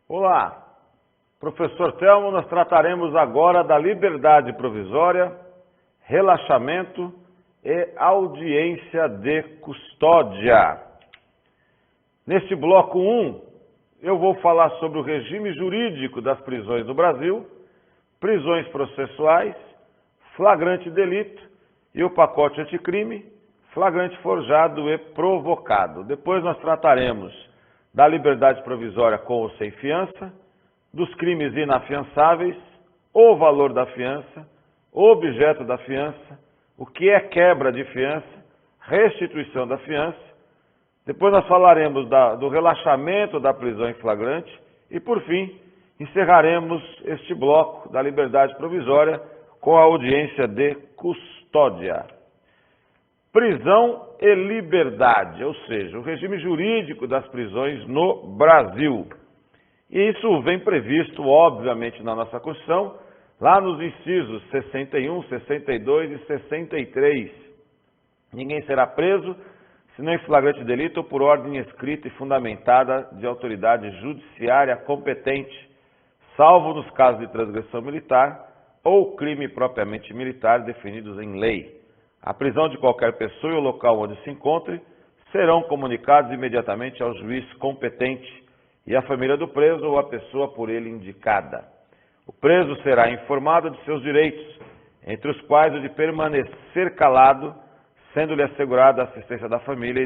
Olá, professor Telmo, nós trataremos agora da liberdade provisória, relaxamento e audiência de custódia. Neste bloco 1, eu vou falar sobre o regime jurídico das prisões no Brasil, prisões processuais, flagrante delito e o pacote anticrime, flagrante forjado e provocado. Depois nós trataremos da liberdade provisória com ou sem fiança, dos crimes inafiançáveis, o valor da fiança, o objeto da fiança, o que é quebra de fiança, restituição da fiança. Depois nós falaremos do relaxamento da prisão em flagrante e, por fim, encerraremos este bloco da liberdade provisória com a audiência de custódia. Prisão e liberdade, ou seja, o regime jurídico das prisões no Brasil. E isso vem previsto, obviamente, na nossa Constituição, lá nos incisos 61, 62 e 63. Ninguém será preso, senão em flagrante delito ou por ordem escrita e fundamentada de autoridade judiciária competente, salvo nos casos de transgressão militar ou crime propriamente militar definidos em lei. A prisão de qualquer pessoa e o local onde se encontre serão comunicados imediatamente ao juiz competente e à família do preso ou à pessoa por ele indicada. O preso será informado de seus direitos, entre os quais o de permanecer calado, sendo-lhe assegurada a assistência da família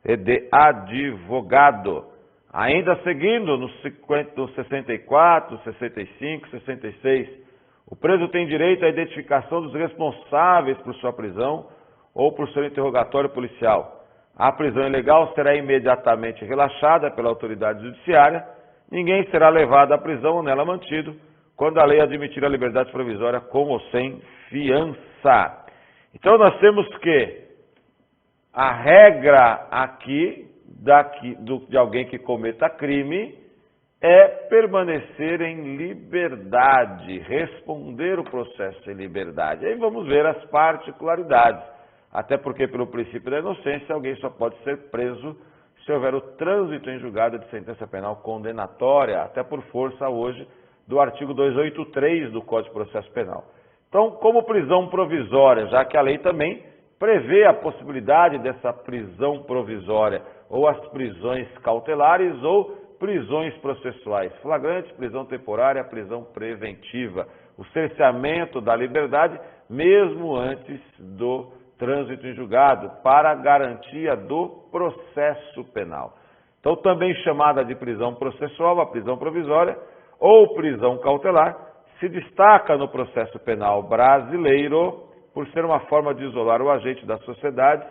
e de advogado. Ainda seguindo no 64, 65, 66, o preso tem direito à identificação dos responsáveis por sua prisão ou por seu interrogatório policial. A prisão ilegal será imediatamente relaxada pela autoridade judiciária. Ninguém será levado à prisão ou nela mantido quando a lei admitir a liberdade provisória com ou sem fiança. Então nós temos que a regra aqui de alguém que cometa crime é permanecer em liberdade, responder o processo em liberdade. Aí vamos ver as particularidades, até porque pelo princípio da inocência alguém só pode ser preso se houver o trânsito em julgado de sentença penal condenatória, até por força hoje do artigo 283 do Código de Processo Penal. Então, como prisão provisória, já que a lei também prevê a possibilidade dessa prisão provisória, ou as prisões cautelares ou prisões processuais, flagrante, prisão temporária, prisão preventiva, o cerceamento da liberdade, mesmo antes do trânsito em julgado, para a garantia do processo penal. Então, também chamada de prisão processual, a prisão provisória, ou prisão cautelar, se destaca no processo penal brasileiro por ser uma forma de isolar o agente da sociedade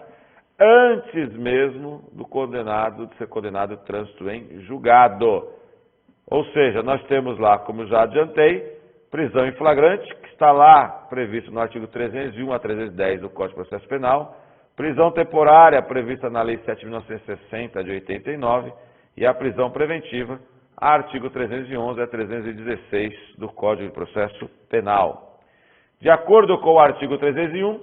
antes mesmo de ser condenado ao trânsito em julgado. Ou seja, nós temos lá, como já adiantei, prisão em flagrante, que está lá previsto no artigo 301 a 310 do Código de Processo Penal, prisão temporária prevista na Lei 7.960 de 89 e a prisão preventiva, artigo 311 a 316 do Código de Processo Penal. De acordo com o artigo 301,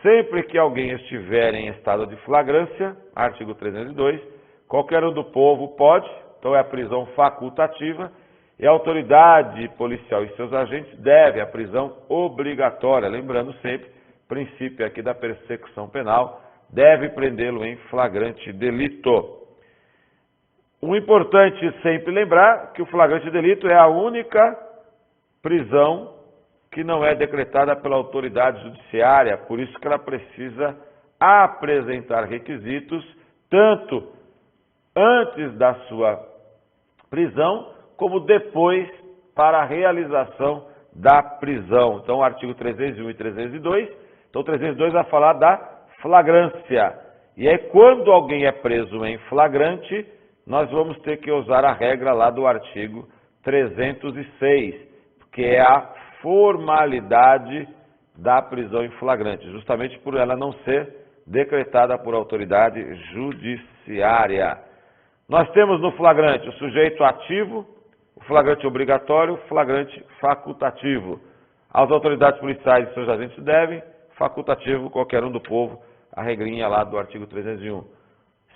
sempre que alguém estiver em estado de flagrância, artigo 302, qualquer um do povo pode, então é a prisão facultativa, e a autoridade policial e seus agentes devem a prisão obrigatória, lembrando sempre, princípio aqui da persecução penal, deve prendê-lo em flagrante delito. O importante sempre lembrar que o flagrante delito é a única prisão que não é decretada pela autoridade judiciária, por isso que ela precisa apresentar requisitos, tanto antes da sua prisão, como depois para a realização da prisão. Então, o artigo 301 e 302, então 302 vai falar da flagrância. E aí, quando alguém é preso em flagrante, nós vamos ter que usar a regra lá do artigo 306, que é a formalidade da prisão em flagrante, justamente por ela não ser decretada por autoridade judiciária. Nós temos no flagrante o sujeito ativo, o flagrante obrigatório, o flagrante facultativo. As autoridades policiais e seus agentes devem, facultativo, qualquer um do povo, a regrinha lá do artigo 301.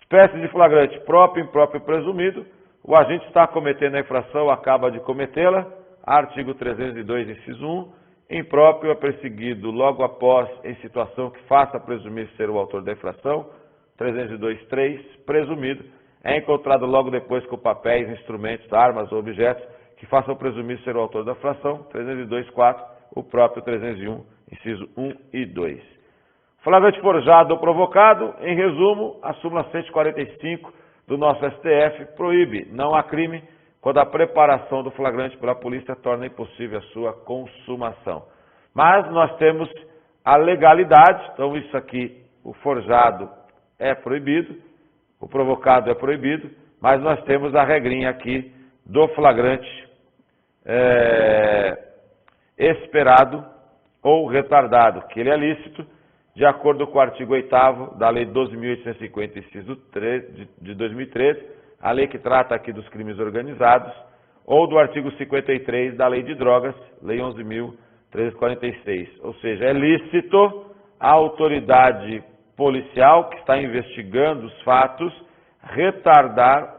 Espécie de flagrante próprio, impróprio e presumido. o agente está cometendo a infração, acaba de cometê-la, artigo 302, inciso 1, impróprio é perseguido logo após em situação que faça presumir ser o autor da infração, 302.3, presumido, é encontrado logo depois com papéis, instrumentos, armas ou objetos que façam presumir ser o autor da infração, 302.4, o próprio 301, inciso 1 e 2. Flagrante forjado ou provocado, em resumo, a súmula 145 do nosso STF proíbe, não há crime, quando a preparação do flagrante pela polícia torna impossível a sua consumação. Mas nós temos a legalidade, então isso aqui, o forjado é proibido, o provocado é proibido, mas nós temos a regrinha aqui do flagrante esperado ou retardado, que ele é lícito, de acordo com o artigo 8º da Lei 12.850, inciso 3, de 2013, a lei que trata aqui dos crimes organizados, ou do artigo 53 da Lei de Drogas, Lei 11.346. Ou seja, é lícito a autoridade policial que está investigando os fatos retardar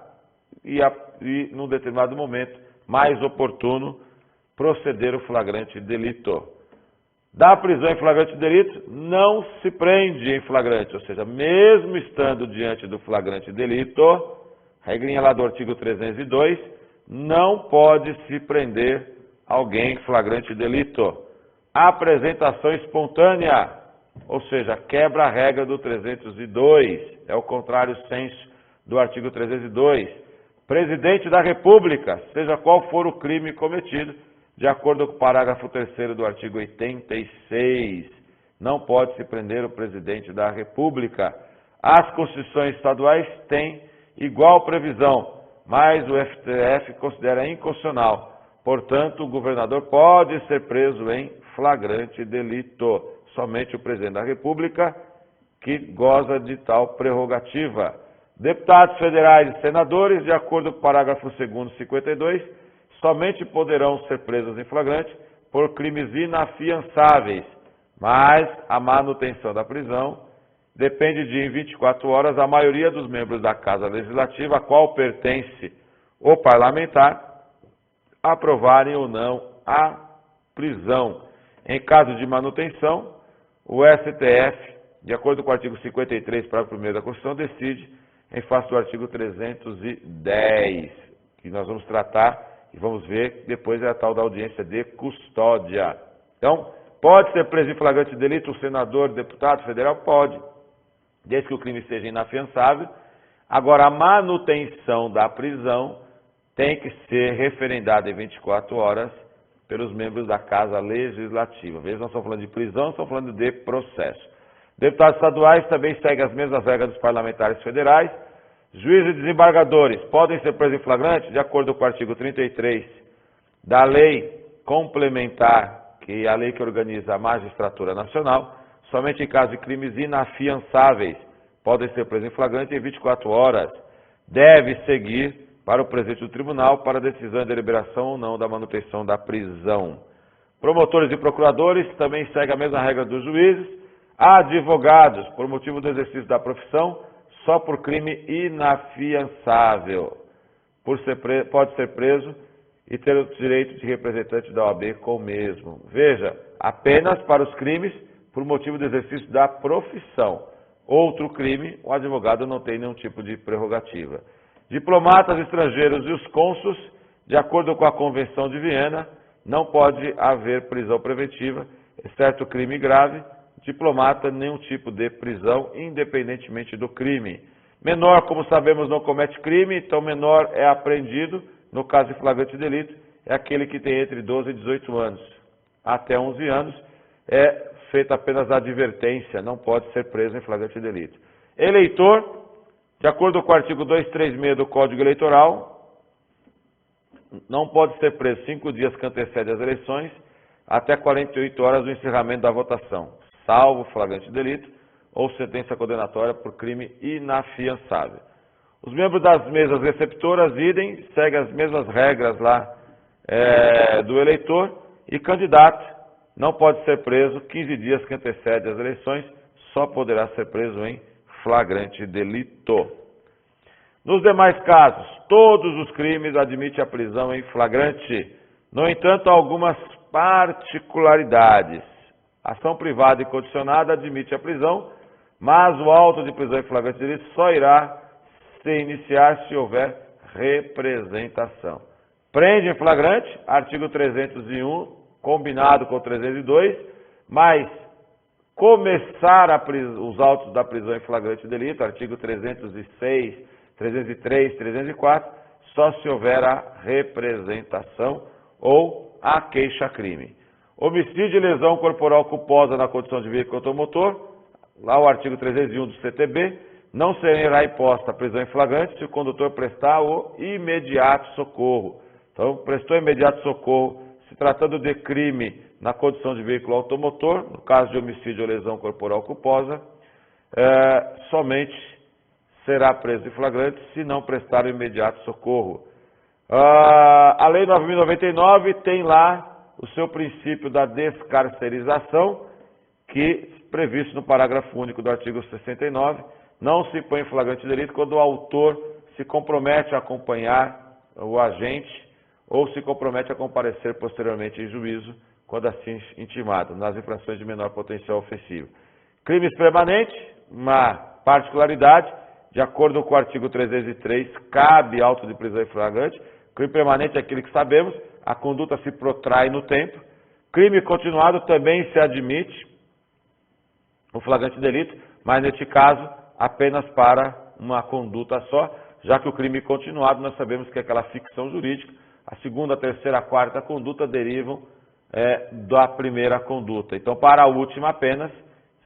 e num determinado momento, mais oportuno, proceder o flagrante delito. Da prisão em flagrante delito, não se prende em flagrante, ou seja, mesmo estando diante do flagrante delito, regrinha lá do artigo 302, não pode se prender alguém em flagrante delito. Apresentação espontânea, ou seja, quebra a regra do 302, é o contrário senso do artigo 302. Presidente da República, seja qual for o crime cometido, de acordo com o parágrafo 3º do artigo 86, não pode se prender o presidente da República. As constituições estaduais têm igual previsão, mas o STF considera inconstitucional. Portanto, o governador pode ser preso em flagrante delito. Somente o presidente da República que goza de tal prerrogativa. Deputados federais e senadores, de acordo com o parágrafo 2º, 52, somente poderão ser presos em flagrante por crimes inafiançáveis, mas a manutenção da prisão depende de, em 24 horas, a maioria dos membros da Casa Legislativa, a qual pertence o parlamentar, aprovarem ou não a prisão. Em caso de manutenção, o STF, de acordo com o artigo 53, parágrafo 1º da Constituição, decide em face do artigo 310, que nós vamos tratar e vamos ver, depois é a tal da audiência de custódia. Então, pode ser preso em flagrante delito o senador, deputado federal? Pode, desde que o crime seja inafiançável. Agora, a manutenção da prisão tem que ser referendada em 24 horas pelos membros da Casa Legislativa. Veja, nós estamos falando de prisão, estamos falando de processo. Deputados estaduais também seguem as mesmas regras dos parlamentares federais. Juízes e desembargadores podem ser presos em flagrante, de acordo com o artigo 33 da lei complementar, que é a lei que organiza a magistratura nacional, somente em caso de crimes inafiançáveis podem ser presos em flagrante em 24 horas. Deve seguir para o presidente do tribunal para a decisão e deliberação ou não da manutenção da prisão. Promotores e procuradores também seguem a mesma regra dos juízes. Advogados, por motivo do exercício da profissão, só por crime inafiançável. Pode ser preso e ter o direito de representante da OAB com o mesmo. Veja, apenas para os crimes por motivo do exercício da profissão. Outro crime, o advogado não tem nenhum tipo de prerrogativa. Diplomatas estrangeiros e os cônsuls, de acordo com a Convenção de Viena, não pode haver prisão preventiva, exceto crime grave. Diplomata, nenhum tipo de prisão, independentemente do crime. Menor, como sabemos, não comete crime, então menor é apreendido, no caso de flagrante delito, é aquele que tem entre 12 e 18 anos. Até 11 anos é feita apenas a advertência, não pode ser preso em flagrante delito. Eleitor, de acordo com o artigo 236 do Código Eleitoral, não pode ser preso 5 dias que antecedem as eleições, até 48 horas do encerramento da votação, salvo flagrante delito ou sentença condenatória por crime inafiançável. Os membros das mesas receptoras, idem, seguem as mesmas regras lá do eleitor, e candidato não pode ser preso 15 dias que antecedem as eleições, só poderá ser preso em flagrante delito. Nos demais casos, todos os crimes admitem a prisão em flagrante. No entanto, há algumas particularidades. Ação privada e condicionada admite a prisão, mas o auto de prisão em flagrante de delito só irá se iniciar se houver representação. Prende em flagrante, artigo 301, combinado com o 302, mas começar os autos da prisão em flagrante de delito, artigo 306, 303, 304, só se houver a representação ou a queixa-crime. Homicídio e lesão corporal culposa na condição de veículo automotor, lá o artigo 301 do CTB, não será imposta a prisão em flagrante se o condutor prestar o imediato socorro. Então, prestou imediato socorro, se tratando de crime na condição de veículo automotor, no caso de homicídio ou lesão corporal culposa, somente será preso em flagrante se não prestar o imediato socorro. A Lei 9.099 tem lá o seu princípio da descarcerização, que, previsto no parágrafo único do artigo 69, não se põe em flagrante delito quando o autor se compromete a acompanhar o agente ou se compromete a comparecer posteriormente em juízo, quando assim intimado, nas infrações de menor potencial ofensivo. Crimes permanentes, uma particularidade, de acordo com o artigo 303, cabe auto de prisão em flagrante. Crime permanente é aquele que sabemos, a conduta se protrai no tempo. Crime continuado também se admite o flagrante delito, mas neste caso apenas para uma conduta só, já que o crime continuado nós sabemos que é aquela ficção jurídica, a segunda, a terceira, a quarta conduta derivam da primeira conduta. Então, para a última apenas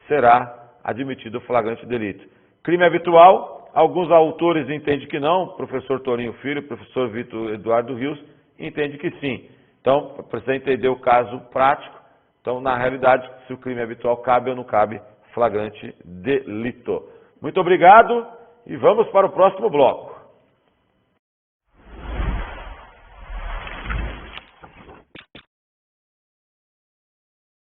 será admitido o flagrante delito. Crime habitual, alguns autores entendem que não, o professor Torinho Filho, o professor Vitor Eduardo Rios, entende que sim. Então, precisa entender o caso prático. Então, na realidade, se o crime habitual cabe ou não cabe flagrante delito. Muito obrigado e vamos para o próximo bloco.